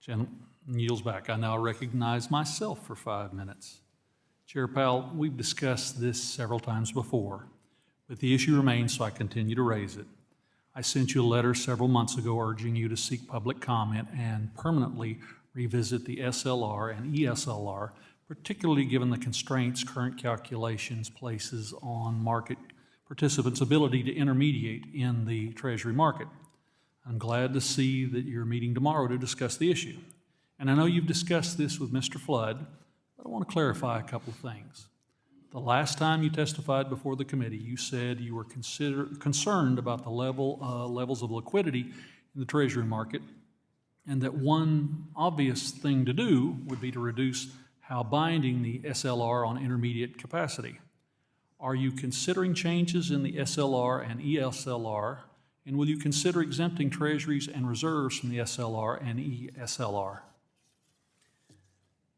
Gentleman yields back. I now recognize myself for 5 minutes. Chair Powell, we've discussed this several times before, but the issue remains, so I continue to raise it. I sent you a letter several months ago urging you to seek public comment and permanently revisit the SLR and ESLR, particularly given the constraints current calculations places on market participants' ability to intermediate in the Treasury market. I'm glad to see that you're meeting tomorrow to discuss the issue. And I know you've discussed this with Mr. Flood, but I want to clarify a couple of things. The last time you testified before the committee, you said you were concerned about the levels of liquidity in the Treasury market, and that one obvious thing to do would be to reduce how binding the SLR on intermediate capacity. Are you considering changes in the SLR and ESLR, and will you consider exempting treasuries and reserves from the SLR and ESLR?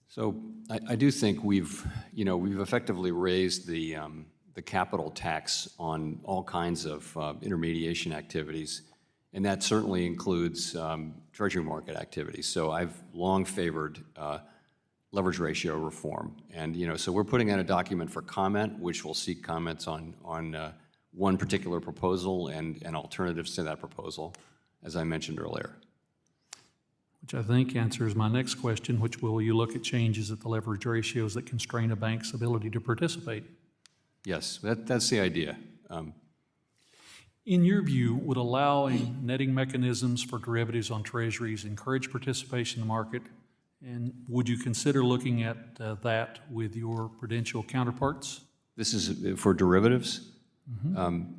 So I do think we've effectively raised the capital tax on all kinds of intermediation activities, and that certainly includes Treasury market activities. So I've long favored leverage ratio reform, and so we're putting out a document for comment, which will seek comments on one particular proposal and alternatives to that proposal, as I mentioned earlier. Which I think answers my next question, which will you look at changes at the leverage ratios that constrain a bank's ability to participate? Yes, that's the idea. In your view, would allowing netting mechanisms for derivatives on treasuries encourage participation in the market? And would you consider looking at that with your prudential counterparts? This is for derivatives? Mm-hmm.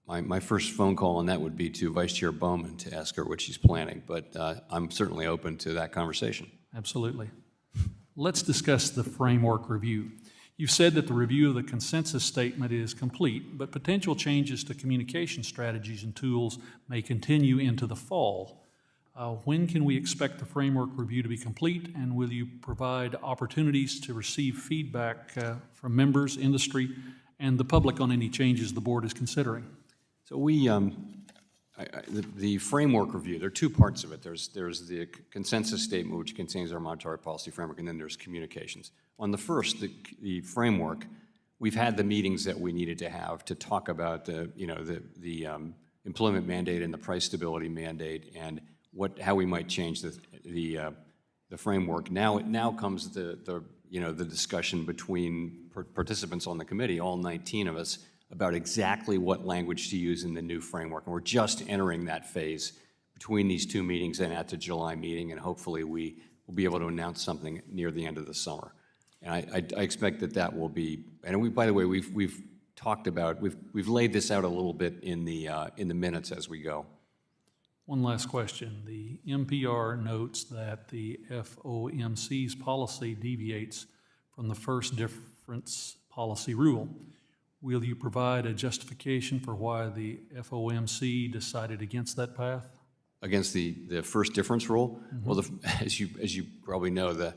My first phone call on that would be to Vice Chair Bowman to ask her what she's planning, but I'm certainly open to that conversation. Absolutely. Let's discuss the framework review. You've said that the review of the consensus statement is complete, but potential changes to communication strategies and tools may continue into the fall. When can we expect the framework review to be complete, and will you provide opportunities to receive feedback from members, industry, and the public on any changes the board is considering? So the framework review, there are two parts of it. There's the consensus statement, which contains our monetary policy framework, and then there's communications. On the first, the framework, we've had the meetings that we needed to have to talk about the employment mandate and the price stability mandate and how we might change the framework. Now comes the discussion between participants on the committee, all 19 of us, about exactly what language to use in the new framework. And we're just entering that phase between these two meetings and at the July meeting, and hopefully we will be able to announce something near the end of the summer. And I expect that will be, and by the way, we've talked about, we've laid this out a little bit in the minutes as we go. One last question. The NPR notes that the FOMC's policy deviates from the first difference policy rule. Will you provide a justification for why the FOMC decided against that path? Against the first difference rule? Mm-hmm. Well, as you probably know, there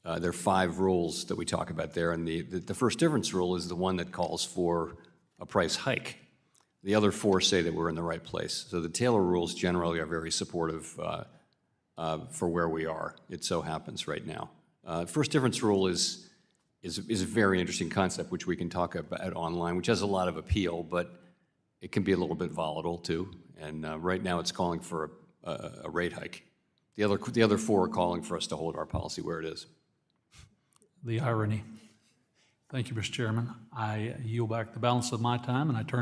are 5 rules that we talk about there, and the first difference rule is the one that calls for a price hike. The other 4 say that we're in the right place. So the Taylor rules generally are very supportive for where we are. It so happens right now. First difference rule is a very interesting concept, which we can talk about online, which has a lot of appeal, but it can be a little bit volatile too. And right now it's calling for a rate hike. The other 4 are calling for us to hold our policy where it is. The irony. Thank you, Mr. Chairman. I yield back the balance of my time, and I turn